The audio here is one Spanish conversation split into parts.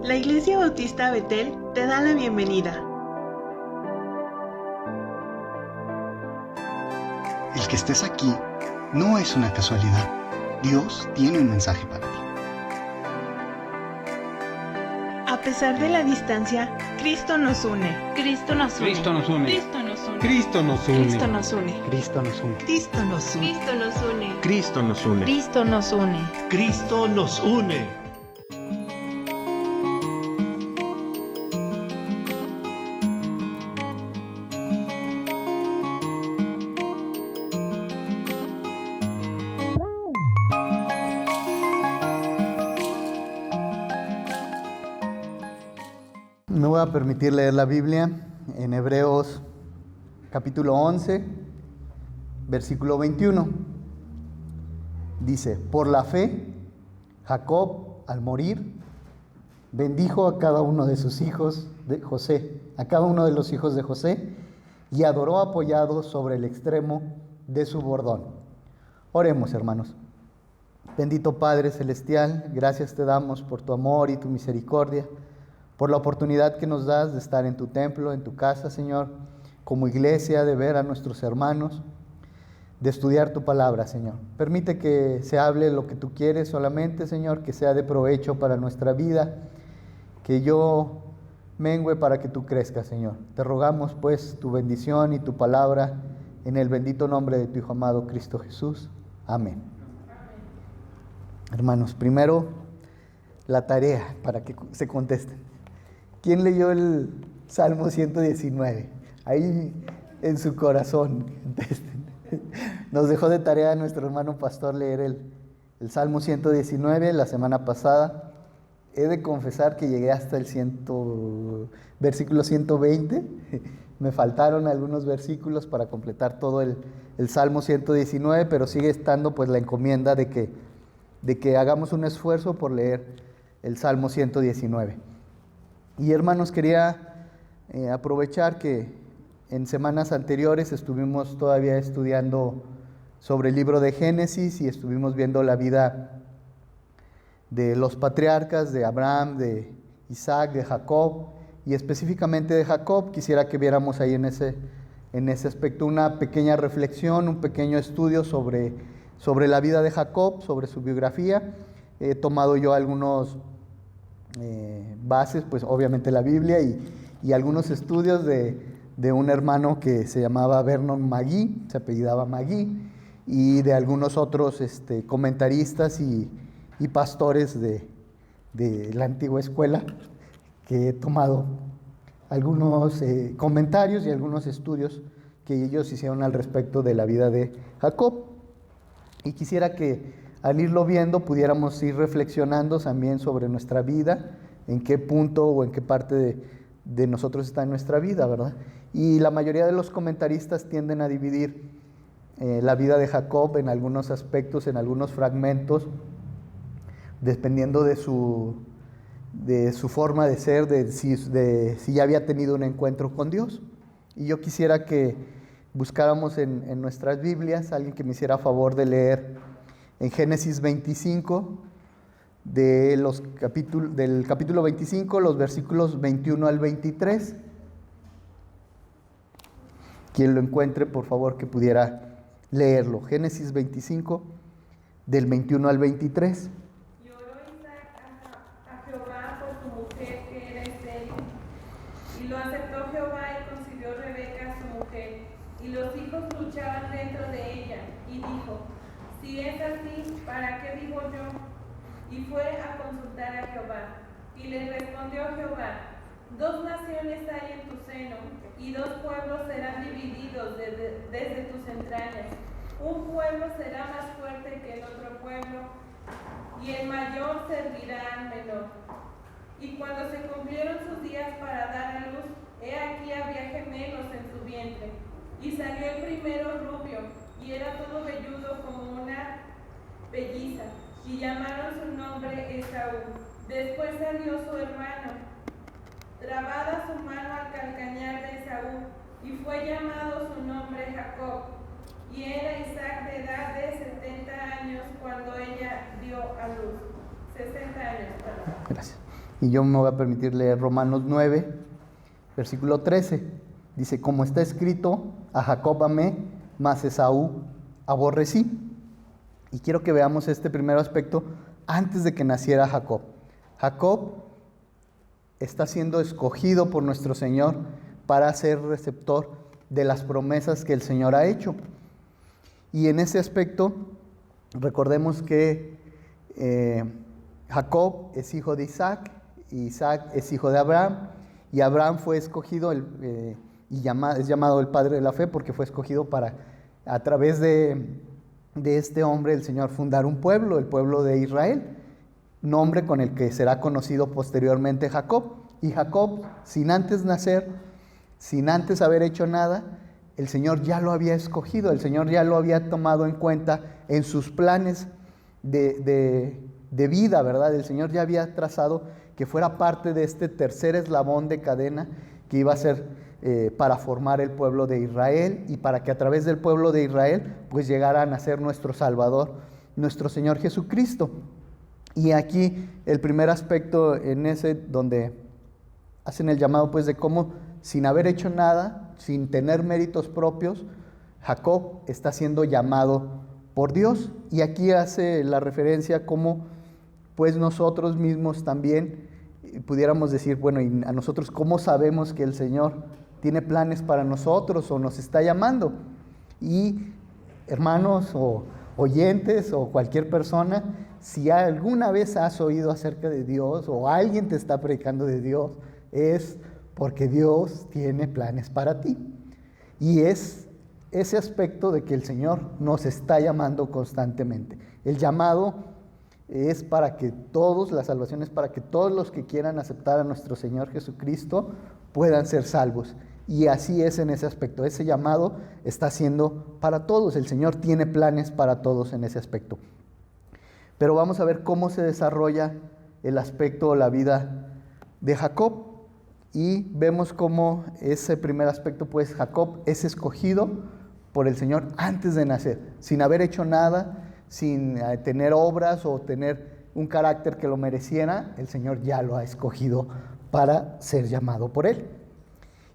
La Iglesia Bautista Betel te da la bienvenida. El que estés aquí no es una casualidad. Dios tiene un mensaje para ti. A pesar de la distancia, Cristo nos une. Cristo nos une. Cristo nos une. Cristo nos une. Cristo nos une. Cristo nos une. Cristo nos une. Cristo nos une. Cristo nos une. Cristo nos une. Cristo nos une. Cristo nos une. Me voy a permitir leer la Biblia en Hebreos capítulo 11, versículo 21. Dice: por la fe, Jacob al morir bendijo a cada uno de sus hijos de José, a cada uno de los hijos de José, y adoró apoyado sobre el extremo de su bordón. Oremos, hermanos. Bendito Padre Celestial, gracias te damos por tu amor y tu misericordia, por la oportunidad que nos das de estar en tu templo, en tu casa, Señor, como iglesia, de ver a nuestros hermanos, de estudiar tu palabra, Señor. Permite que se hable lo que tú quieres solamente, Señor, que sea de provecho para nuestra vida, que yo mengüe para que tú crezcas, Señor. Te rogamos, pues, tu bendición y tu palabra en el bendito nombre de tu Hijo amado Cristo Jesús. Amén. Hermanos, primero la tarea para que se contesten. ¿Quién leyó el Salmo 119? Ahí en su corazón. Nos dejó de tarea nuestro hermano pastor leer el Salmo 119 la semana pasada. He de confesar que llegué hasta el versículo 120. Me faltaron algunos versículos para completar todo el Salmo 119, pero sigue estando pues la encomienda de que hagamos un esfuerzo por leer el Salmo 119. Y hermanos, quería aprovechar que en semanas anteriores estuvimos todavía estudiando sobre el libro de Génesis y estuvimos viendo la vida de los patriarcas, de Abraham, de Isaac, de Jacob, y específicamente de Jacob. Quisiera que viéramos ahí en ese aspecto una pequeña reflexión, un pequeño estudio sobre la vida de Jacob, sobre su biografía. He tomado yo algunos bases, pues obviamente la Biblia y algunos estudios de un hermano que se llamaba Vernon McGee, se apellidaba McGee, y de algunos otros comentaristas y pastores de la antigua escuela, que he tomado algunos comentarios y algunos estudios que ellos hicieron al respecto de la vida de Jacob. Y quisiera que al irlo viendo pudiéramos ir reflexionando también sobre nuestra vida, en qué punto o en qué parte de nosotros está en nuestra vida, ¿verdad? Y la mayoría de los comentaristas tienden a dividir la vida de Jacob en algunos aspectos, en algunos fragmentos, dependiendo de su forma de ser, de si ya había tenido un encuentro con Dios. Y yo quisiera que buscáramos en nuestras Biblias, alguien que me hiciera favor de leer en Génesis 25, del capítulo 25, los versículos 21 al 23. Quien lo encuentre, por favor, que pudiera leerlo. Génesis 25, del 21 al 23. Y oró Isaac a Jehová por su mujer que era estéril. Y lo aceptó Jehová y concibió Rebeca su mujer. Y los hijos luchaban dentro de ella. Y dijo: si es así, ¿para qué vivo yo? Y fue a consultar a Jehová. Y le respondió Jehová: 2 naciones hay en tu seno, y 2 pueblos serán divididos desde tus entrañas. Un pueblo será más fuerte que el otro pueblo, y el mayor servirá al menor. Y cuando se cumplieron sus días para dar a luz, he aquí había gemelos en su vientre. Y salió el primero rubio, y era todo velludo como una pelliza, y llamaron su nombre Esaú. Después salió su hermano, trabada su mano al calcañar de Esaú, y fue llamado su nombre Jacob. Y era Isaac de edad de 70 años cuando ella dio a luz. 60 años, perdón. Gracias. Y yo me voy a permitir leer Romanos 9, versículo 13. Dice, como está escrito, a Jacob amé, mas Esaú aborrecí. Y quiero que veamos este primer aspecto antes de que naciera Jacob. Jacob está siendo escogido por nuestro Señor para ser receptor de las promesas que el Señor ha hecho. Y en ese aspecto, recordemos que Jacob es hijo de Isaac, y Isaac es hijo de Abraham, y Abraham fue escogido es llamado el padre de la fe porque fue escogido para, a través de este hombre, el Señor fundar un pueblo, el pueblo de Israel, nombre con el que será conocido posteriormente Jacob. Y Jacob, sin antes nacer, sin antes haber hecho nada, el Señor ya lo había escogido, el Señor ya lo había tomado en cuenta en sus planes de vida, ¿verdad? El Señor ya había trazado que fuera parte de este tercer eslabón de cadena que iba a ser para formar el pueblo de Israel y para que a través del pueblo de Israel pues llegara a nacer nuestro Salvador, nuestro Señor Jesucristo. Y aquí el primer aspecto en ese donde hacen el llamado pues de cómo sin haber hecho nada, sin tener méritos propios, Jacob está siendo llamado por Dios. Y aquí hace la referencia como pues nosotros mismos también pudiéramos decir, bueno, ¿y a nosotros cómo sabemos que el Señor tiene planes para nosotros o nos está llamando? Y hermanos o oyentes o cualquier persona, si alguna vez has oído acerca de Dios o alguien te está predicando de Dios, es porque Dios tiene planes para ti. Y es ese aspecto de que el Señor nos está llamando constantemente. El llamado es para que todos, la salvación es para que todos los que quieran aceptar a nuestro Señor Jesucristo puedan ser salvos. Y así es en ese aspecto. Ese llamado está siendo para todos. El Señor tiene planes para todos en ese aspecto. Pero vamos a ver cómo se desarrolla el aspecto o la vida de Jacob. Y vemos cómo ese primer aspecto, pues Jacob es escogido por el Señor antes de nacer, sin haber hecho nada, sin tener obras o tener un carácter que lo mereciera. El Señor ya lo ha escogido para ser llamado por Él.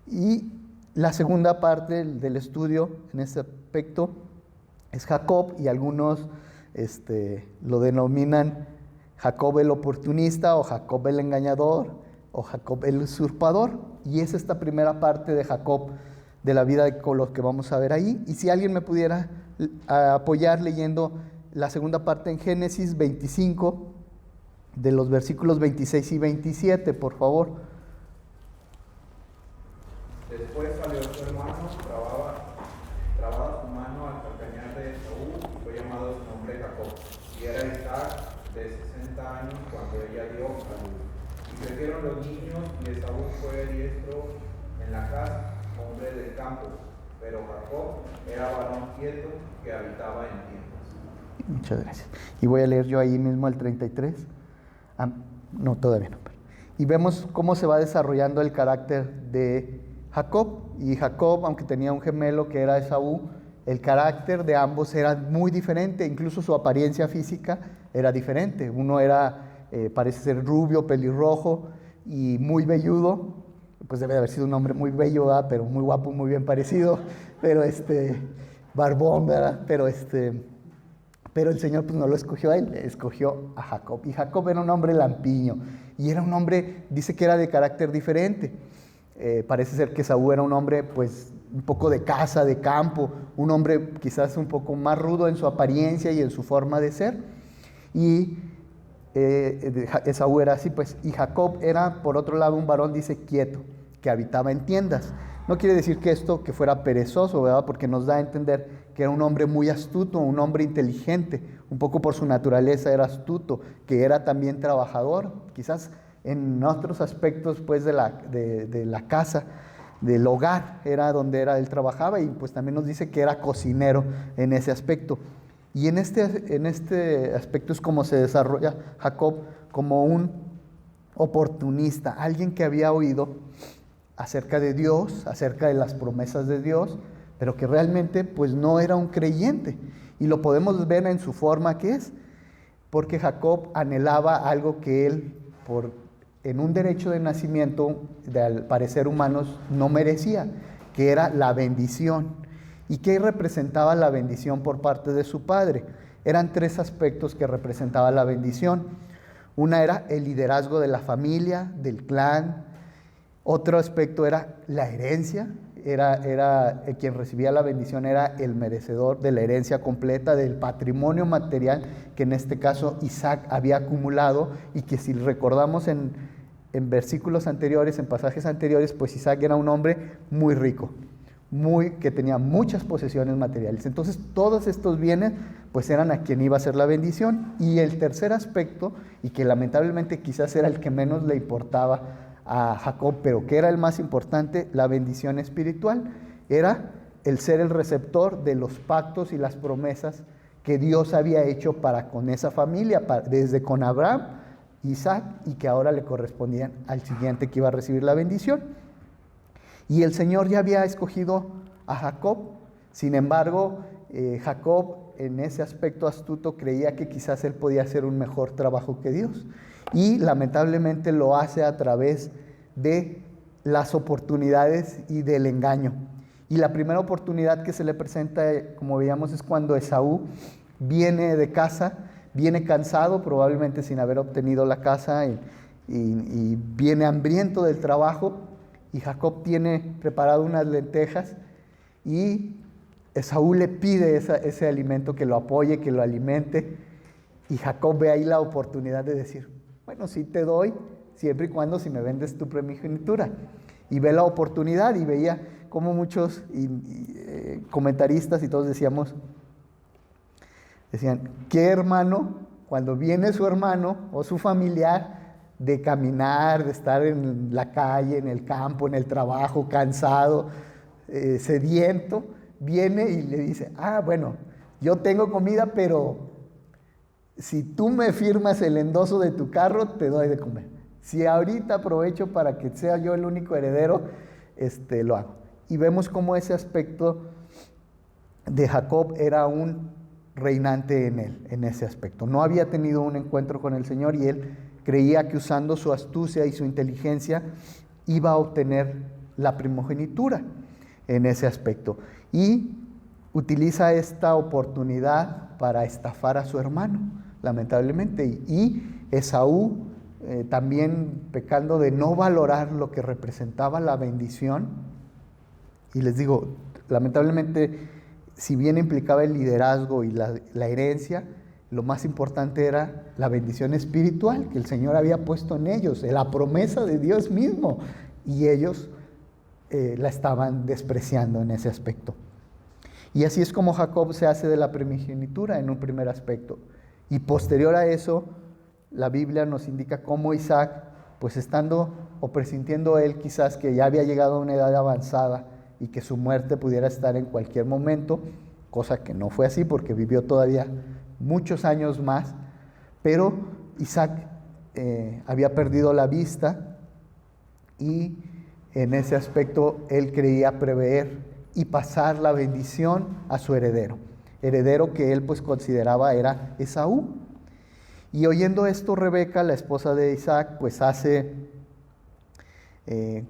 Y la segunda parte del estudio en este aspecto es Jacob, y algunos lo denominan Jacob el oportunista o Jacob el engañador o Jacob el usurpador, y es esta primera parte de Jacob, de la vida con los que vamos a ver ahí. Y si alguien me pudiera apoyar leyendo la segunda parte en Génesis 25, de los versículos 26 y 27, por favor. Después salió su hermano, trababa su mano al calcañar de Esaú y fue llamado su nombre Jacob. Y era Isaac de 60 años cuando ella dio a luz. Y crecieron los niños, y Esaú fue diestro en la casa, hombre del campo, pero Jacob era varón quieto que habitaba en tiendas. Muchas gracias. Y voy a leer yo ahí mismo el 33. No, todavía no. Y vemos cómo se va desarrollando el carácter de Jacob. Y Jacob, aunque tenía un gemelo que era Esaú, el carácter de ambos era muy diferente, incluso su apariencia física era diferente. Uno era, parece ser rubio, pelirrojo y muy velludo, pues debe de haber sido un hombre muy bello, ¿verdad? Pero muy guapo, muy bien parecido, pero barbón, ¿verdad? Pero el Señor pues no lo escogió a él, escogió a Jacob. Y Jacob era un hombre lampiño, y era un hombre, dice que era de carácter diferente. Parece ser que Esaú era un hombre pues un poco de casa, de campo, un hombre quizás un poco más rudo en su apariencia y en su forma de ser. Y Esaú era así, pues, y Jacob era, por otro lado, un varón, dice, quieto, que habitaba en tiendas. No quiere decir que fuera perezoso, ¿verdad? Porque nos da a entender que era un hombre muy astuto, un hombre inteligente, un poco por su naturaleza era astuto, que era también trabajador, quizás en otros aspectos, pues, de la casa, del hogar, era donde él trabajaba, y pues también nos dice que era cocinero en ese aspecto. Y en este aspecto es como se desarrolla Jacob como un oportunista, alguien que había oído acerca de Dios, acerca de las promesas de Dios, pero que realmente pues no era un creyente. Y lo podemos ver en su forma que es, porque Jacob anhelaba algo que él, por en un derecho de nacimiento, al parecer humanos, no merecía, que era la bendición. ¿Y qué representaba la bendición por parte de su padre? Eran 3 aspectos que representaba la bendición. Una era el liderazgo de la familia, del clan. Otro aspecto era la herencia. Quien recibía la bendición era el merecedor de la herencia completa, del patrimonio material que en este caso Isaac había acumulado, y que si recordamos en versículos anteriores, en pasajes anteriores, pues Isaac era un hombre muy rico, que tenía muchas posesiones materiales. Entonces todos estos bienes pues eran a quien iba a ser la bendición. Y el tercer aspecto, y que lamentablemente quizás era el que menos le importaba a Jacob, pero que era el más importante, la bendición espiritual, era el ser el receptor de los pactos y las promesas que Dios había hecho para con esa familia, desde con Abraham, Isaac, y que ahora le correspondían al siguiente que iba a recibir la bendición. Y el Señor ya había escogido a Jacob. Sin embargo, Jacob, en ese aspecto astuto, creía que quizás él podía hacer un mejor trabajo que Dios. Y lamentablemente lo hace a través de las oportunidades y del engaño. Y la primera oportunidad que se le presenta, como veíamos, es cuando Esaú viene de casa, viene cansado, probablemente sin haber obtenido la casa, y viene hambriento del trabajo, y Jacob tiene preparado unas lentejas, y Esaú le pide ese alimento, que lo apoye, que lo alimente, y Jacob ve ahí la oportunidad de decir: bueno, sí te doy, siempre y cuando si me vendes tu primogenitura. Y ve la oportunidad, y veía como muchos comentaristas y todos decían: ¿qué hermano, cuando viene su hermano o su familiar de caminar, de estar en la calle, en el campo, en el trabajo, cansado, sediento, viene y le dice: bueno, yo tengo comida, pero si tú me firmas el endoso de tu carro, te doy de comer. Si ahorita aprovecho para que sea yo el único heredero, lo hago. Y vemos cómo ese aspecto de Jacob era un reinante en él, en ese aspecto. No había tenido un encuentro con el Señor, y él creía que usando su astucia y su inteligencia iba a obtener la primogenitura en ese aspecto. Y utiliza esta oportunidad para estafar a su hermano, lamentablemente. Y Esaú, también pecando de no valorar lo que representaba la bendición. Y les digo, lamentablemente, si bien implicaba el liderazgo y la herencia, lo más importante era la bendición espiritual que el Señor había puesto en ellos, la promesa de Dios mismo, y ellos la estaban despreciando en ese aspecto. Y así es como Jacob se hace de la primogenitura en un primer aspecto. Y posterior a eso, la Biblia nos indica cómo Isaac, pues estando o presintiendo él quizás que ya había llegado a una edad avanzada y que su muerte pudiera estar en cualquier momento, cosa que no fue así porque vivió todavía muchos años más, pero Isaac había perdido la vista, y en ese aspecto él creía prever y pasar la bendición a su heredero que él pues consideraba era Esaú. Y oyendo esto, Rebeca, la esposa de Isaac, pues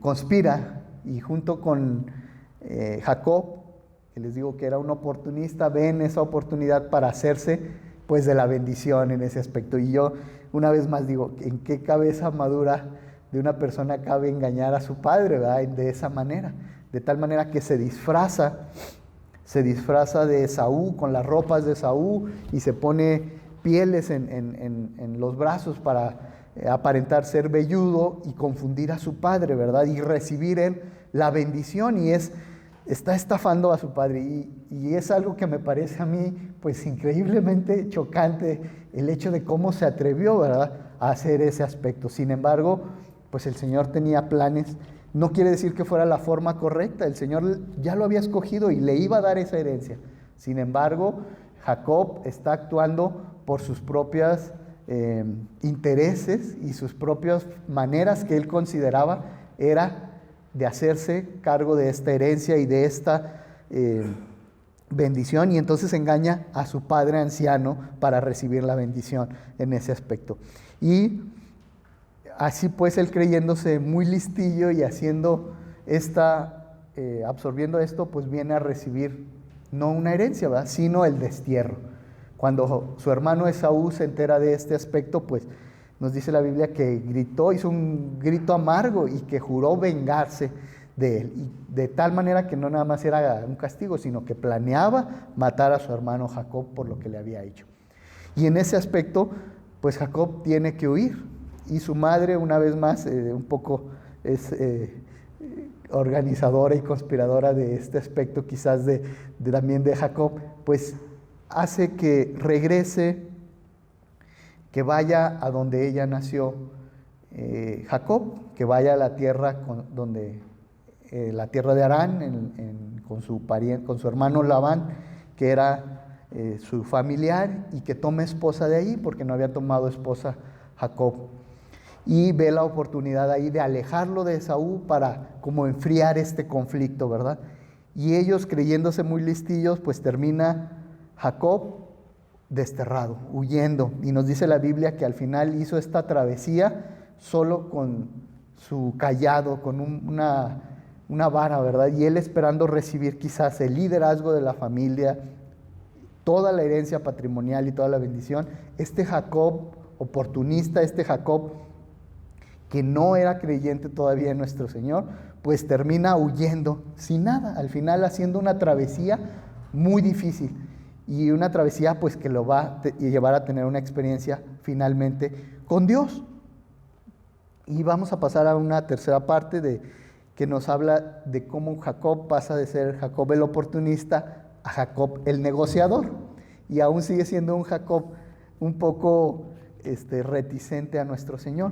conspira, y junto con Jacob, que les digo que era un oportunista, ven esa oportunidad para hacerse pues de la bendición en ese aspecto. Y yo una vez más digo: ¿en qué cabeza madura de una persona cabe engañar a su padre, ¿verdad? De esa manera, de tal manera que se disfraza de Esaú, con las ropas de Esaú, y se pone pieles en los brazos para aparentar ser velludo y confundir a su padre, ¿verdad? Y recibir él la bendición, y está estafando a su padre. Y es algo que me parece a mí pues increíblemente chocante, el hecho de cómo se atrevió, ¿verdad?, a hacer ese aspecto. Sin embargo, pues el Señor tenía planes. No quiere decir que fuera la forma correcta, el Señor ya lo había escogido y le iba a dar esa herencia. Sin embargo, Jacob está actuando por sus propios intereses y sus propias maneras que él consideraba era de hacerse cargo de esta herencia y de esta bendición, y entonces engaña a su padre anciano para recibir la bendición en ese aspecto. Y así pues él, creyéndose muy listillo y haciendo absorbiendo esto, pues viene a recibir no una herencia, ¿verdad?, sino el destierro. Cuando su hermano Esaú se entera de este aspecto, pues nos dice la Biblia que gritó, hizo un grito amargo y que juró vengarse de él. Y de tal manera que no nada más era un castigo, sino que planeaba matar a su hermano Jacob por lo que le había hecho. Y en ese aspecto, pues Jacob tiene que huir. Y su madre, una vez más, un poco es organizadora y conspiradora de este aspecto, quizás también de Jacob, pues hace que regrese, que vaya a donde ella nació, Jacob, que vaya a la tierra la tierra de Harán, con su hermano Labán, que era su familiar, y que tome esposa de ahí, porque no había tomado esposa Jacob. Y ve la oportunidad ahí de alejarlo de Esaú para como enfriar este conflicto, ¿verdad? Y ellos, creyéndose muy listillos, pues termina Jacob desterrado, huyendo. Y nos dice la Biblia que al final hizo esta travesía solo con su cayado, con una vara, ¿verdad? Y él esperando recibir quizás el liderazgo de la familia, toda la herencia patrimonial y toda la bendición. Este Jacob oportunista, este Jacob que no era creyente todavía en nuestro Señor, pues termina huyendo sin nada, al final haciendo una travesía muy difícil, y una travesía pues que lo va a llevar a tener una experiencia finalmente con Dios. Y vamos a pasar a una tercera parte que nos habla de cómo Jacob pasa de ser Jacob el oportunista a Jacob el negociador, y aún sigue siendo un Jacob un poco reticente a nuestro Señor.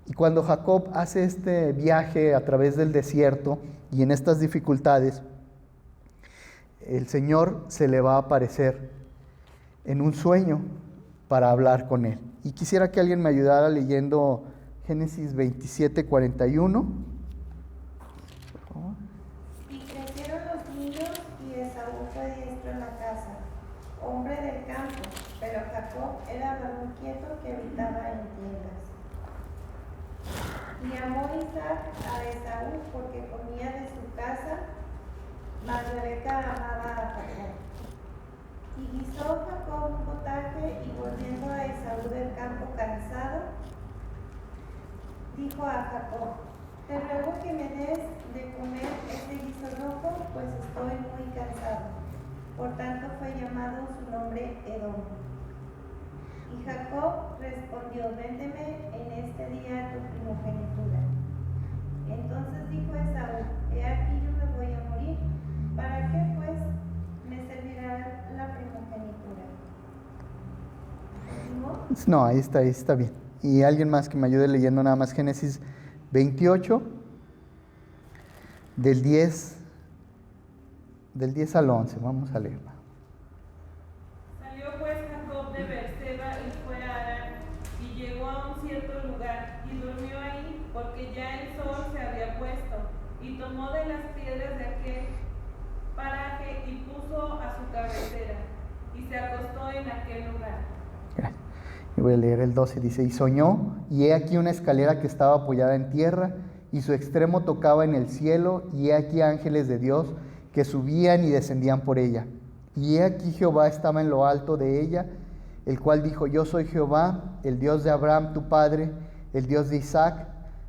Y cuando Jacob hace este viaje a través del desierto y en estas dificultades, el Señor se le va a aparecer en un sueño para hablar con él. Y quisiera que alguien me ayudara leyendo Génesis 27:41. Por favor. Y crecieron los niños, y Esaú fue diestro en la casa, hombre del campo, pero Jacob era varón quieto que habitaba en tiendas. Y amó Isaac a Esaú porque comía de su casa, mas Rebeca amaba a Jacob. Y guisó Jacob un potaje, y volviendo a Esaú del campo cansado, dijo a Jacob: te ruego que me des de comer este guiso rojo, pues estoy muy cansado. Por tanto fue llamado su nombre Edom. Y Jacob respondió: véndeme en este día tu primogenitura. Entonces dijo Esaú: he aquí yo me voy a morir, ¿para qué pues me servirá la primogenitura? ¿No? No, ahí está bien. Y alguien más que me ayude leyendo nada más Génesis 28, del 10 al 11, vamos a leerla. Salió pues Jacob de Beerseba y fue a Harán, y llegó a un cierto lugar, y durmió ahí, porque ya el sol se había puesto, y tomó de las piedras de aquel paraje y puso a su cabecera, y se acostó en aquel lugar. Gracias. Y voy a leer el 12, dice: y soñó, y he aquí una escalera que estaba apoyada en tierra, y su extremo tocaba en el cielo, y he aquí ángeles de Dios que subían y descendían por ella. Y he aquí Jehová estaba en lo alto de ella, el cual dijo: yo soy Jehová, el Dios de Abraham tu padre, el Dios de Isaac.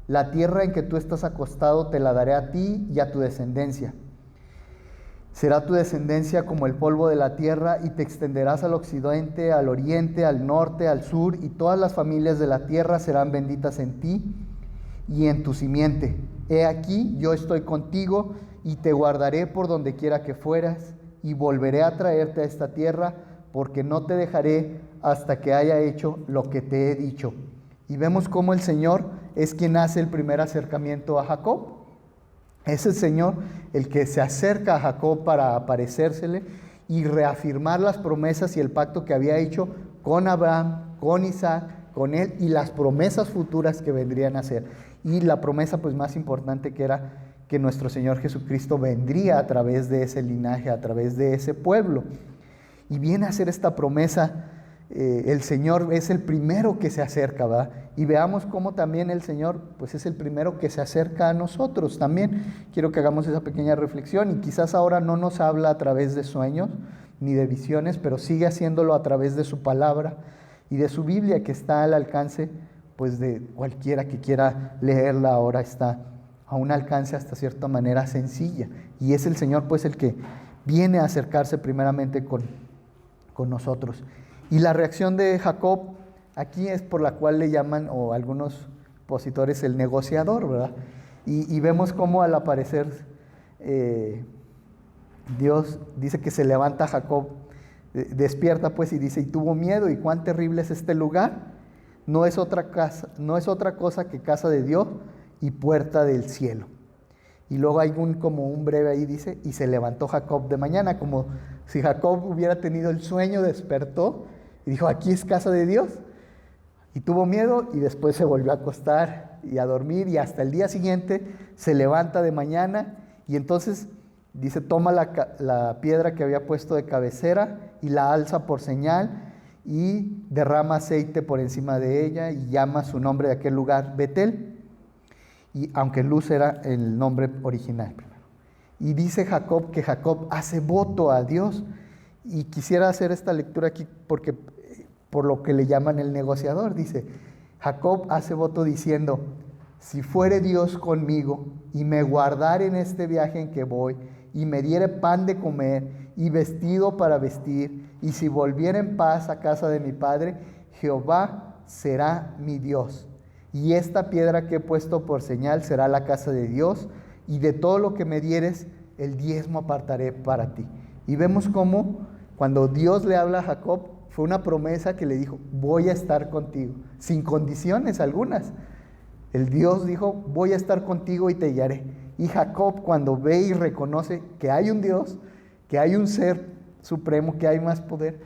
La tierra en que tú estás acostado te la daré a ti y a tu descendencia. Será tu descendencia como el polvo de la tierra, y te extenderás al occidente, al oriente, al norte, al sur, y todas las familias de la tierra serán benditas en ti y en tu simiente. He aquí, yo estoy contigo, y te guardaré por donde quiera que fueras, y volveré a traerte a esta tierra, porque no te dejaré hasta que haya hecho lo que te he dicho. Y vemos cómo el Señor es quien hace el primer acercamiento a Jacob. Es el Señor el que se acerca a Jacob para aparecérsele y reafirmar las promesas y el pacto que había hecho con Abraham, con Isaac, con él, y las promesas futuras que vendrían a ser. Y la promesa pues más importante, que era que nuestro Señor Jesucristo vendría a través de ese linaje, a través de ese pueblo. Y viene a hacer esta promesa el Señor es el primero que se acerca, ¿verdad? Y veamos cómo también el Señor pues es el primero que se acerca a nosotros también. Quiero que hagamos esa pequeña reflexión, y quizás ahora no nos habla a través de sueños ni de visiones, pero sigue haciéndolo a través de su palabra y de su Biblia, que está al alcance pues de cualquiera que quiera leerla. Ahora está a un alcance hasta cierta manera sencilla, y es el Señor pues el que viene a acercarse primeramente con nosotros. Y la reacción de Jacob aquí es por la cual le llaman, o algunos opositores, el negociador, ¿verdad? Y vemos cómo al aparecer Dios dice que se levanta Jacob, despierta pues y dice, y tuvo miedo, y cuán terrible es este lugar, no es otra cosa que casa de Dios y puerta del cielo. Y luego hay como un breve ahí, dice, y se levantó Jacob de mañana, como si Jacob hubiera tenido el sueño, despertó y dijo, aquí es casa de Dios, y tuvo miedo, y después se volvió a acostar y a dormir, y hasta el día siguiente se levanta de mañana, y entonces dice, toma la piedra que había puesto de cabecera y la alza por señal, y derrama aceite por encima de ella, y llama su nombre de aquel lugar Betel, y aunque Luz era el nombre original primero. Y dice Jacob que Jacob hace voto a Dios, y quisiera hacer esta lectura aquí porque por lo que le llaman el negociador. Dice, Jacob hace voto diciendo, si fuere Dios conmigo y me guardare en este viaje en que voy, y me diere pan de comer y vestido para vestir, y si volviera en paz a casa de mi padre, Jehová será mi Dios, y esta piedra que he puesto por señal será la casa de Dios, y de todo lo que me dieres, el diezmo apartaré para ti. Y vemos cómo cuando Dios le habla a Jacob, fue una promesa que le dijo, voy a estar contigo, sin condiciones algunas. El Dios dijo, voy a estar contigo y te guiaré. Y Jacob, cuando ve y reconoce que hay un Dios, que hay un ser supremo, que hay más poder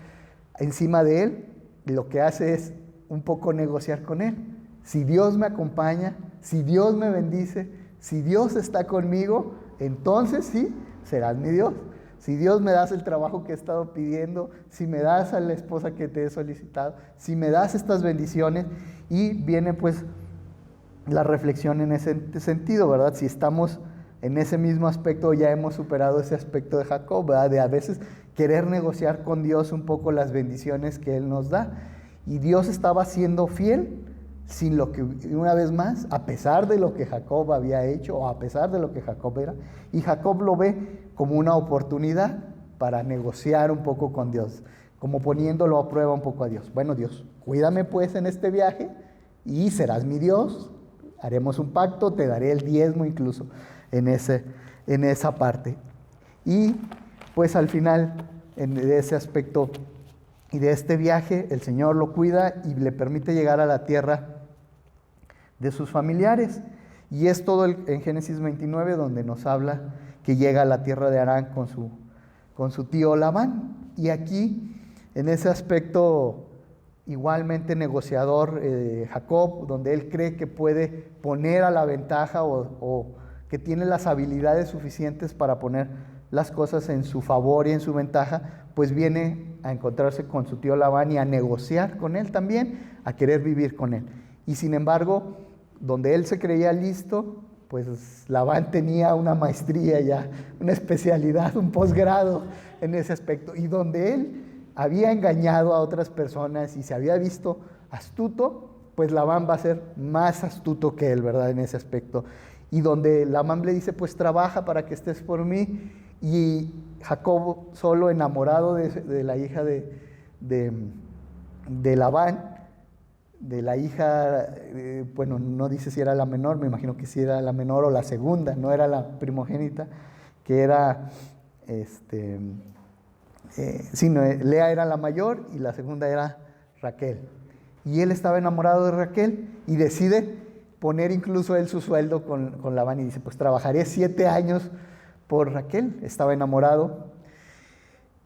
encima de él, lo que hace es un poco negociar con él. Si Dios me acompaña, si Dios me bendice, si Dios está conmigo, entonces sí, serás mi Dios. Si Dios me das el trabajo que he estado pidiendo, si me das a la esposa que te he solicitado, si me das estas bendiciones, y viene pues la reflexión en ese sentido, ¿verdad? Si estamos en ese mismo aspecto, ya hemos superado ese aspecto de Jacob, ¿verdad? De a veces querer negociar con Dios un poco las bendiciones que Él nos da. Y Dios estaba siendo fiel, sin lo que, una vez más, a pesar de lo que Jacob había hecho, o a pesar de lo que Jacob era, y Jacob lo ve como una oportunidad para negociar un poco con Dios, como poniéndolo a prueba un poco a Dios. Bueno, Dios, cuídame pues en este viaje, y serás mi Dios, haremos un pacto, te daré el diezmo incluso en esa parte. Y pues al final, de ese aspecto y de este viaje, el Señor lo cuida y le permite llegar a la tierra de sus familiares. Y es todo en Génesis 29 donde nos habla que llega a la tierra de Harán con su tío Labán. Y aquí, en ese aspecto igualmente negociador, Jacob, donde él cree que puede poner a la ventaja o que tiene las habilidades suficientes para poner las cosas en su favor y en su ventaja, pues viene a encontrarse con su tío Labán y a negociar con él también, a querer vivir con él. Y sin embargo, donde él se creía listo, pues Labán tenía una maestría ya, una especialidad, un posgrado en ese aspecto. Y donde él había engañado a otras personas y se había visto astuto, pues Labán va a ser más astuto que él, ¿verdad? En ese aspecto. Y donde Labán le dice, pues trabaja para que estés por mí. Y Jacob, solo enamorado de la hija de Labán, de la hija, bueno, no dice si era la menor, me imagino que sí era la menor o la segunda, no era la primogénita, que era, Lea era la mayor y la segunda era Raquel. Y él estaba enamorado de Raquel y decide poner incluso él su sueldo con Labán y dice, pues trabajaré 7 años por Raquel. Estaba enamorado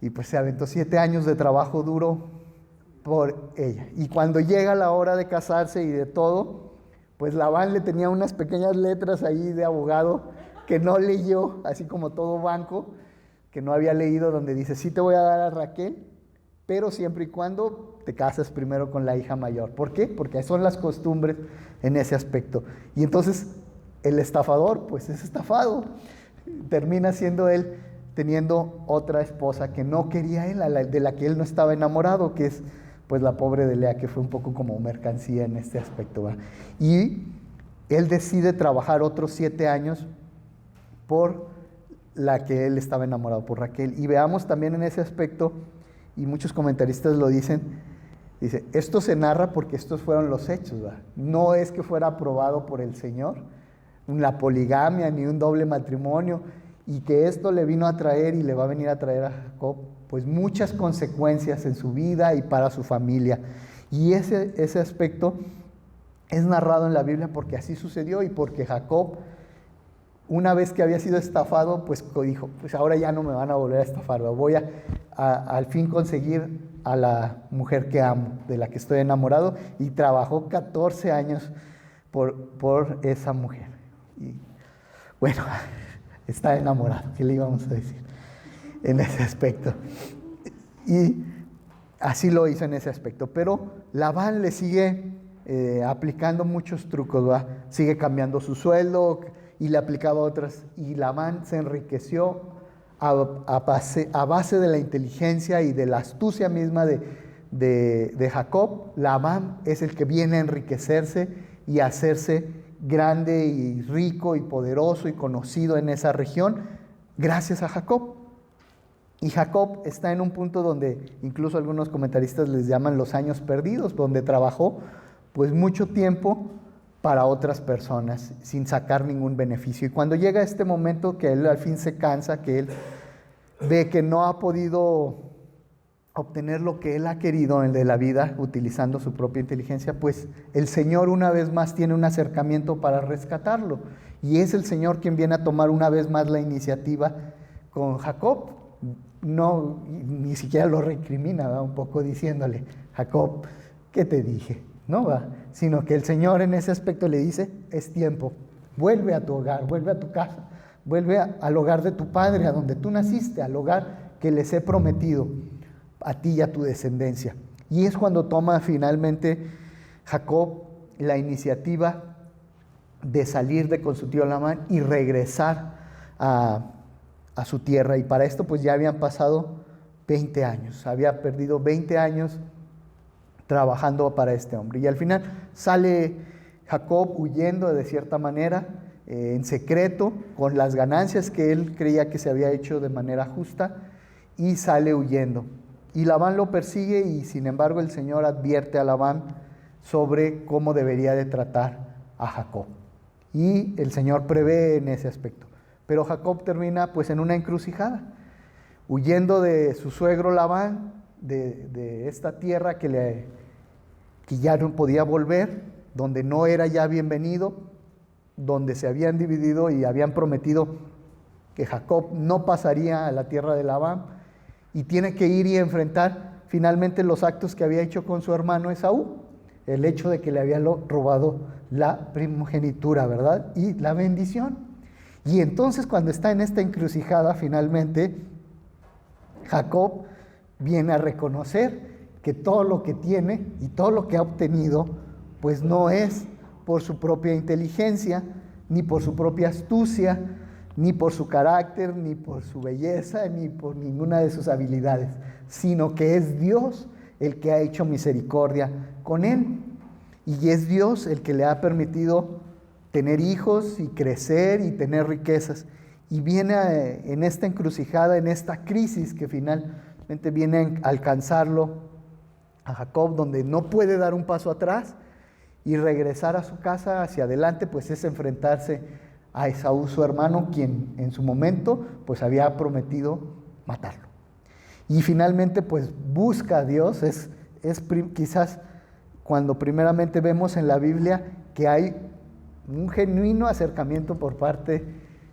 y pues se aventó 7 años de trabajo duro por ella. Y cuando llega la hora de casarse y de todo, pues Labán le tenía unas pequeñas letras ahí de abogado que no leyó, así como todo banco, que no había leído, donde dice, sí te voy a dar a Raquel, pero siempre y cuando te casas primero con la hija mayor. ¿Por qué? Porque son las costumbres en ese aspecto. Y entonces el estafador pues es estafado, termina siendo él teniendo otra esposa que no quería él, de la que él no estaba enamorado, que es pues la pobre de Lea, que fue un poco como mercancía en este aspecto, ¿verdad? Y él decide trabajar otros 7 años por la que él estaba enamorado, por Raquel. Y veamos también en ese aspecto, y muchos comentaristas lo dicen, dice, esto se narra porque estos fueron los hechos, ¿verdad? No es que fuera aprobado por el Señor, la poligamia ni un doble matrimonio, y que esto le vino a traer y le va a venir a traer a Jacob pues muchas consecuencias en su vida y para su familia. Y ese aspecto es narrado en la Biblia porque así sucedió y porque Jacob, una vez que había sido estafado, pues dijo, pues ahora ya no me van a volver a estafar, voy al fin conseguir a la mujer que amo, de la que estoy enamorado, y trabajó 14 años por esa mujer. Y bueno, está enamorado, ¿qué le íbamos a decir en ese aspecto? Y así lo hizo en ese aspecto, pero Labán le sigue aplicando muchos trucos, ¿va? Sigue cambiando su sueldo y le aplicaba otras, y Labán se enriqueció a base de la inteligencia y de la astucia misma de Jacob. Labán es el que viene a enriquecerse y a hacerse grande y rico y poderoso y conocido en esa región gracias a Jacob. Y Jacob está en un punto donde incluso algunos comentaristas les llaman los años perdidos, donde trabajó pues mucho tiempo para otras personas sin sacar ningún beneficio. Y cuando llega este momento que él al fin se cansa, que él ve que no ha podido obtener lo que él ha querido en de la vida utilizando su propia inteligencia, pues el Señor una vez más tiene un acercamiento para rescatarlo. Y es el Señor quien viene a tomar una vez más la iniciativa con Jacob. No, ni siquiera lo recrimina, ¿va? Un poco diciéndole, Jacob, ¿qué te dije? No va, sino que el Señor en ese aspecto le dice, es tiempo, vuelve a tu hogar, vuelve a tu casa, vuelve al hogar de tu padre, a donde tú naciste, al hogar que les he prometido a ti y a tu descendencia. Y es cuando toma finalmente Jacob la iniciativa de salir de con su tío Labán y regresar a su tierra. Y para esto pues ya habían pasado 20 años, había perdido 20 años trabajando para este hombre. Y al final sale Jacob huyendo de cierta manera, en secreto, con las ganancias que él creía que se había hecho de manera justa, y sale huyendo. Y Labán lo persigue y sin embargo el Señor advierte a Labán sobre cómo debería de tratar a Jacob. Y el Señor prevé en ese aspecto. Pero Jacob termina pues en una encrucijada, huyendo de su suegro Labán, de esta tierra que ya no podía volver, donde no era ya bienvenido, donde se habían dividido y habían prometido que Jacob no pasaría a la tierra de Labán, y tiene que ir y enfrentar finalmente los actos que había hecho con su hermano Esaú, el hecho de que le había robado la primogenitura, ¿verdad? Y la bendición. Y entonces cuando está en esta encrucijada, finalmente Jacob viene a reconocer que todo lo que tiene y todo lo que ha obtenido, pues no es por su propia inteligencia, ni por su propia astucia, ni por su carácter, ni por su belleza, ni por ninguna de sus habilidades, sino que es Dios el que ha hecho misericordia con él. Y es Dios el que le ha permitido tener hijos y crecer y tener riquezas. Y viene en esta encrucijada, en esta crisis que finalmente viene a alcanzarlo a Jacob, donde no puede dar un paso atrás y regresar a su casa hacia adelante, pues es enfrentarse a Esaú, su hermano, quien en su momento pues había prometido matarlo. Y finalmente pues busca a Dios, quizás cuando primeramente vemos en la Biblia que hay un genuino acercamiento por parte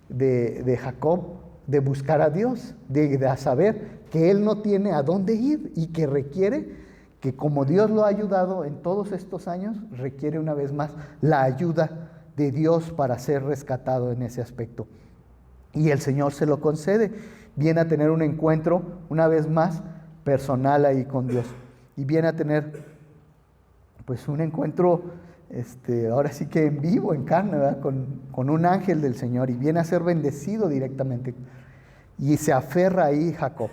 de Jacob de buscar a Dios, de saber que él no tiene a dónde ir y que requiere, que como Dios lo ha ayudado en todos estos años, requiere una vez más la ayuda de Dios para ser rescatado en ese aspecto. Y el Señor se lo concede, viene a tener un encuentro una vez más personal ahí con Dios. Y viene a tener pues un encuentro, ahora sí que en vivo, en carne, ¿verdad? Con un ángel del Señor, y viene a ser bendecido directamente. Y se aferra ahí Jacob.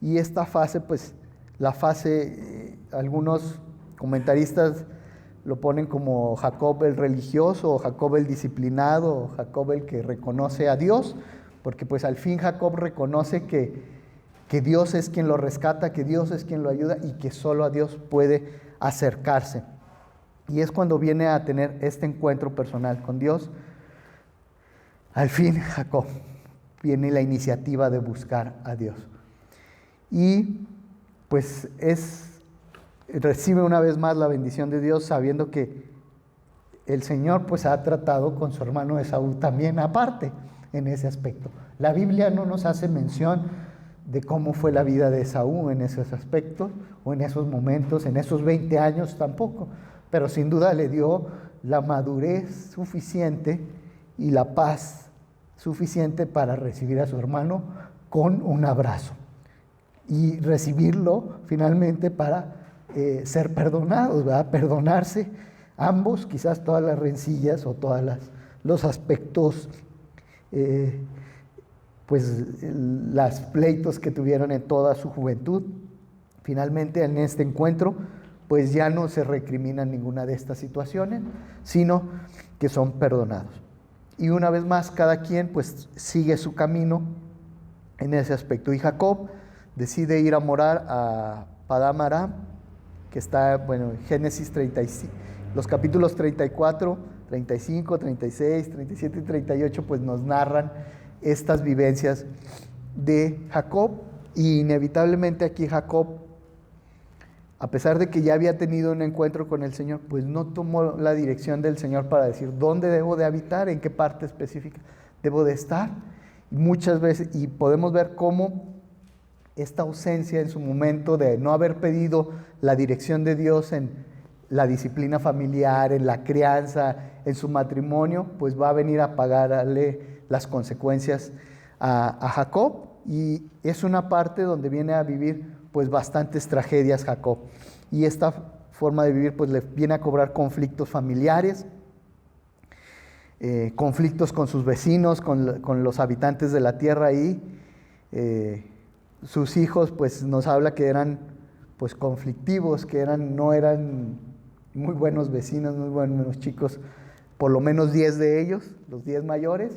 Y esta fase, pues la fase, algunos comentaristas lo ponen como Jacob el religioso, o Jacob el disciplinado, o Jacob el que reconoce a Dios, porque pues al fin Jacob reconoce que Dios es quien lo rescata, que Dios es quien lo ayuda y que solo a Dios puede acercarse. Y es cuando viene a tener este encuentro personal con Dios. Al fin Jacob viene la iniciativa de buscar a Dios. Y pues recibe una vez más la bendición de Dios, sabiendo que el Señor pues ha tratado con su hermano Esaú también aparte en ese aspecto. La Biblia no nos hace mención de cómo fue la vida de Esaú en esos aspectos o en esos momentos, en esos 20 años tampoco, pero sin duda le dio la madurez suficiente y la paz suficiente para recibir a su hermano con un abrazo y recibirlo finalmente para ser perdonados, ¿verdad? Perdonarse ambos, quizás todas las rencillas o todos los aspectos, pues los pleitos que tuvieron en toda su juventud. Finalmente en este encuentro pues ya no se recriminan ninguna de estas situaciones, sino que son perdonados. Y una vez más cada quien pues sigue su camino en ese aspecto. Y Jacob decide ir a morar a Padán Aram, que está, en Génesis 35, los capítulos 34, 35, 36, 37 y 38, pues nos narran estas vivencias de Jacob. Y inevitablemente aquí Jacob, a pesar de que ya había tenido un encuentro con el Señor, pues no tomó la dirección del Señor para decir dónde debo de habitar, en qué parte específica debo de estar. Y muchas veces, y podemos ver cómo esta ausencia en su momento de no haber pedido la dirección de Dios en la disciplina familiar, en la crianza, en su matrimonio, pues va a venir a pagarle las consecuencias a Jacob. Y es una parte donde viene a vivir pues bastantes tragedias Jacob. Y esta forma de vivir pues le viene a cobrar conflictos familiares, conflictos con sus vecinos, con los habitantes de la tierra ahí. Sus hijos pues nos habla que eran pues conflictivos, que no eran muy buenos vecinos, muy buenos chicos, por lo menos 10 de ellos, los 10 mayores,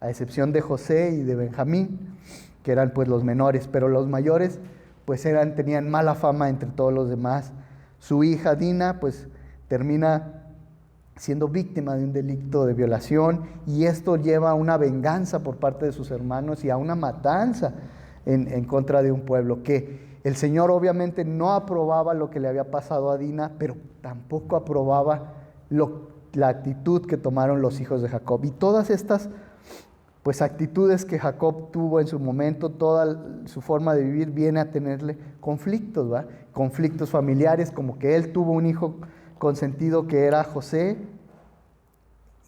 a excepción de José y de Benjamín, que eran pues los menores, pero los mayores pues tenían mala fama entre todos los demás. Su hija Dina pues termina siendo víctima de un delito de violación, y esto lleva a una venganza por parte de sus hermanos y a una matanza en contra de un pueblo, que el Señor obviamente no aprobaba lo que le había pasado a Dina, pero tampoco aprobaba la actitud que tomaron los hijos de Jacob. Y todas estas pues actitudes que Jacob tuvo en su momento, toda su forma de vivir viene a tenerle conflictos, ¿va? Conflictos familiares, como que él tuvo un hijo consentido que era José,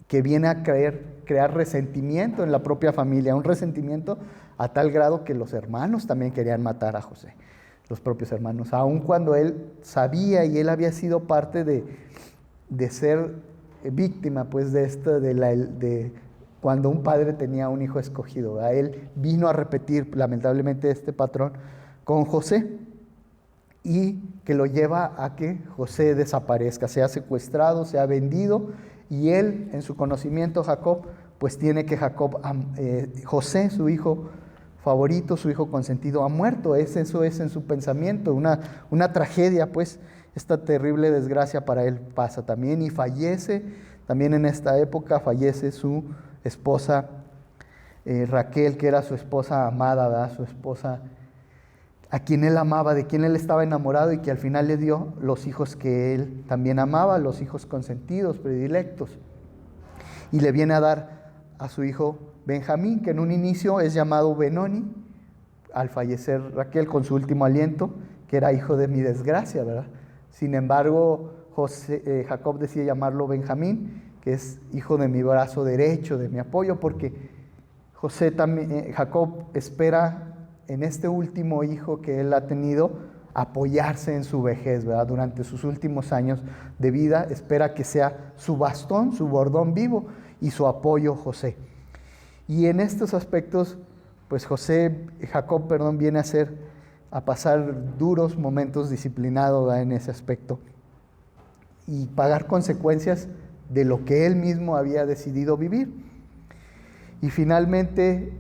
que viene a crear resentimiento en la propia familia, un resentimiento a tal grado que los hermanos también querían matar a José, los propios hermanos, aun cuando él sabía y él había sido parte de ser víctima pues de esto, de cuando un padre tenía un hijo escogido. A él vino a repetir lamentablemente este patrón con José, y que lo lleva a que José desaparezca, sea secuestrado, sea vendido, y él en su conocimiento Jacob pues tiene que José, su hijo favorito, su hijo consentido, ha muerto. Eso es en su pensamiento, una tragedia, pues esta terrible desgracia para él pasa también, y fallece también en esta época, fallece su esposa Raquel, que era su esposa amada, ¿verdad? Su esposa a quien él amaba, de quien él estaba enamorado, y que al final le dio los hijos que él también amaba, los hijos consentidos, predilectos. Y le viene a dar a su hijo Benjamín, que en un inicio es llamado Benoni, al fallecer Raquel con su último aliento, que era hijo de mi desgracia, ¿verdad? Sin embargo, Jacob decide llamarlo Benjamín, que es hijo de mi brazo derecho, de mi apoyo, porque Jacob espera en este último hijo que él ha tenido, apoyarse en su vejez, ¿verdad? Durante sus últimos años de vida, espera que sea su bastón, su bordón vivo y su apoyo José. Y en estos aspectos, pues Jacob, viene a pasar duros momentos disciplinado, ¿verdad? En ese aspecto y pagar consecuencias de lo que él mismo había decidido vivir. Y finalmente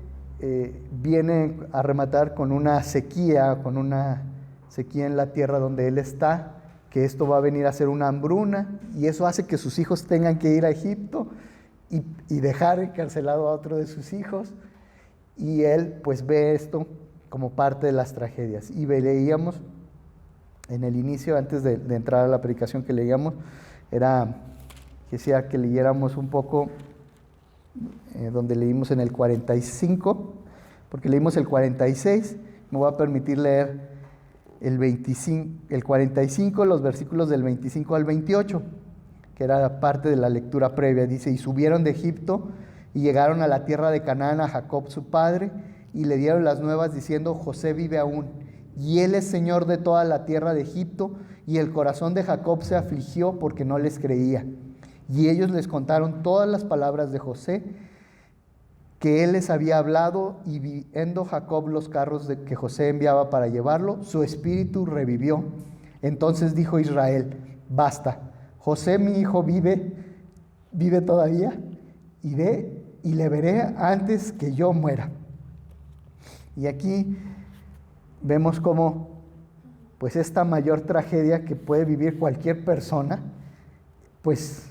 viene a rematar con una sequía en la tierra donde él está, que esto va a venir a ser una hambruna, y eso hace que sus hijos tengan que ir a Egipto y dejar encarcelado a otro de sus hijos, y él pues ve esto como parte de las tragedias. Y leíamos en el inicio, antes de entrar a la predicación que leíamos, decía que leyéramos un poco donde leímos en el 45, porque leímos el 46, me voy a permitir leer el 45, los versículos del 25 al 28, que era parte de la lectura previa. Dice: y subieron de Egipto y llegaron a la tierra de Canaán a Jacob su padre, y le dieron las nuevas diciendo: José vive aún, y él es señor de toda la tierra de Egipto. Y el corazón de Jacob se afligió porque no les creía. Y ellos les contaron todas las palabras de José que él les había hablado, y viendo Jacob los carros que José enviaba para llevarlo, su espíritu revivió. Entonces dijo Israel: basta, José mi hijo vive todavía, y le veré antes que yo muera. Y aquí vemos cómo pues esta mayor tragedia que puede vivir cualquier persona, pues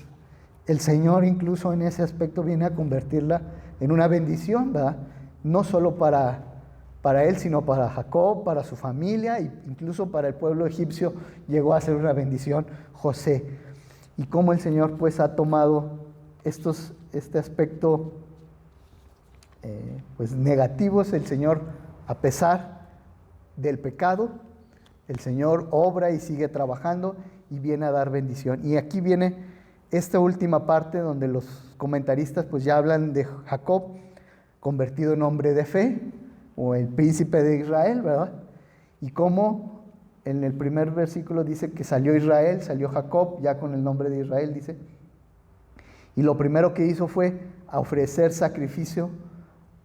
el Señor incluso en ese aspecto viene a convertirla en una bendición, ¿verdad? No solo para él, sino para Jacob, para su familia, e incluso para el pueblo egipcio llegó a ser una bendición José. Y cómo el Señor pues ha tomado este aspecto pues negativos. El Señor, a pesar del pecado, el Señor obra y sigue trabajando y viene a dar bendición. Y aquí viene esta última parte donde los comentaristas pues ya hablan de Jacob convertido en hombre de fe, o el príncipe de Israel, ¿verdad? Y cómo en el primer versículo dice que salió Israel, salió Jacob, ya con el nombre de Israel dice, y lo primero que hizo fue ofrecer sacrificio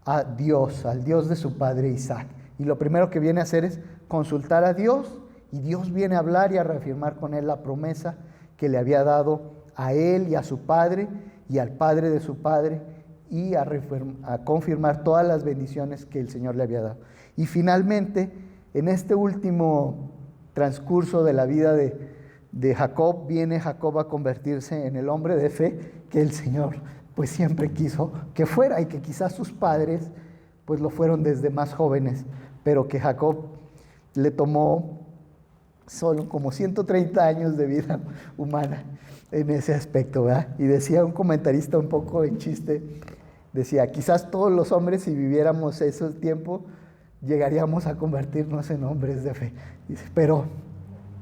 a Dios, al Dios de su padre Isaac. Y lo primero que viene a hacer es consultar a Dios, y Dios viene a hablar y a reafirmar con él la promesa que le había dado a él y a su padre y al padre de su padre, y a confirmar todas las bendiciones que el Señor le había dado. Y finalmente, en este último transcurso de la vida de Jacob, viene Jacob a convertirse en el hombre de fe que el Señor pues siempre quiso que fuera, y que quizás sus padres pues lo fueron desde más jóvenes, pero que Jacob le tomó solo como 130 años de vida humana en ese aspecto, ¿verdad? Y decía un comentarista un poco en chiste, decía: quizás todos los hombres, si viviéramos ese tiempo, llegaríamos a convertirnos en hombres de fe. Dice, pero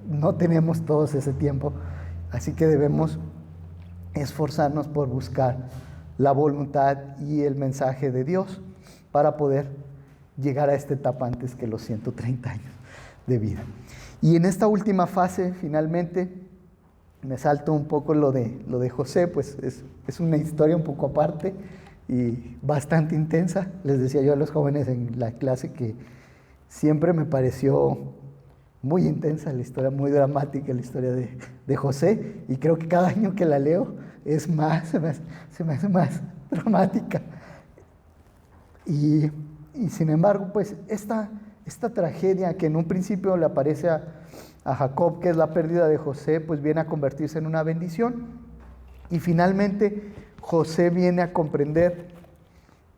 no tenemos todos ese tiempo, así que debemos esforzarnos por buscar la voluntad y el mensaje de Dios para poder llegar a esta etapa antes que los 130 años de vida. Y en esta última fase, finalmente, me salto un poco lo de José, pues es una historia un poco aparte y bastante intensa. Les decía yo a los jóvenes en la clase que siempre me pareció muy intensa la historia, muy dramática la historia de José, y creo que cada año que la leo se me hace más dramática. Y sin embargo, pues esta tragedia que en un principio le aparece a Jacob, que es la pérdida de José, pues viene a convertirse en una bendición. Y finalmente José viene a comprender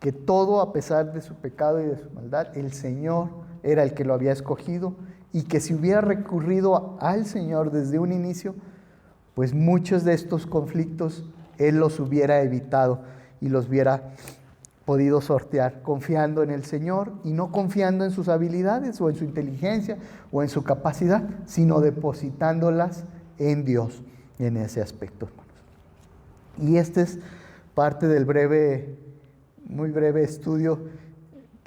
que todo, a pesar de su pecado y de su maldad, el Señor era el que lo había escogido, y que si hubiera recurrido al Señor desde un inicio, pues muchos de estos conflictos Él los hubiera evitado y los hubiera podido sortear, confiando en el Señor y no confiando en sus habilidades o en su inteligencia o en su capacidad, sino depositándolas en Dios en ese aspecto, hermanos. Y este es parte del muy breve estudio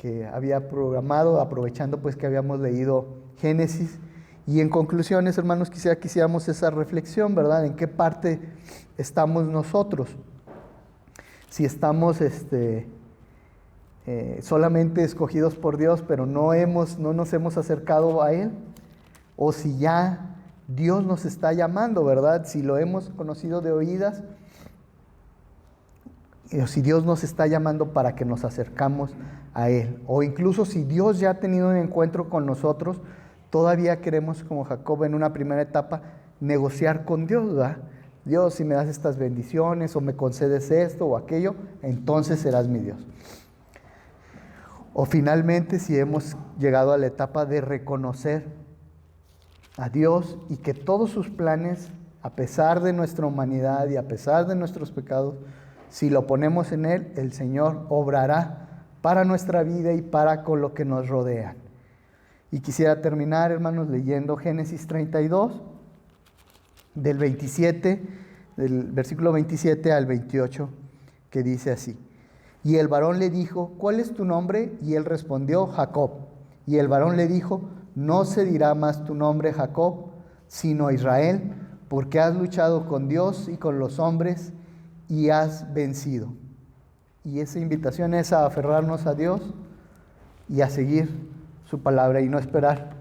que había programado, aprovechando pues que habíamos leído Génesis. Y en conclusiones, hermanos, quisiera que hiciéramos esa reflexión, ¿verdad? ¿En qué parte estamos nosotros? Si estamos solamente escogidos por Dios, pero no nos hemos acercado a Él, o si ya Dios nos está llamando, ¿verdad? Si lo hemos conocido de oídas, o si Dios nos está llamando para que nos acercamos a Él, o incluso si Dios ya ha tenido un encuentro con nosotros, todavía queremos, como Jacob en una primera etapa, negociar con Dios, ¿verdad? Dios, si me das estas bendiciones o me concedes esto o aquello, entonces serás mi Dios. O finalmente, si hemos llegado a la etapa de reconocer a Dios y que todos sus planes, a pesar de nuestra humanidad y a pesar de nuestros pecados, si lo ponemos en Él, el Señor obrará para nuestra vida y para con lo que nos rodea. Y quisiera terminar, hermanos, leyendo Génesis 32, del versículo 27 al 28, que dice así: Y el varón le dijo, ¿cuál es tu nombre? Y él respondió, Jacob. Y el varón le dijo, no se dirá más tu nombre Jacob, sino Israel, porque has luchado con Dios y con los hombres y has vencido. Y esa invitación es a aferrarnos a Dios y a seguir su palabra y no esperar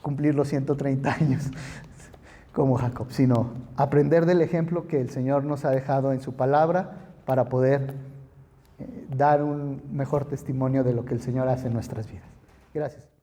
cumplir los 130 años como Jacob, sino aprender del ejemplo que el Señor nos ha dejado en su palabra para poder dar un mejor testimonio de lo que el Señor hace en nuestras vidas. Gracias.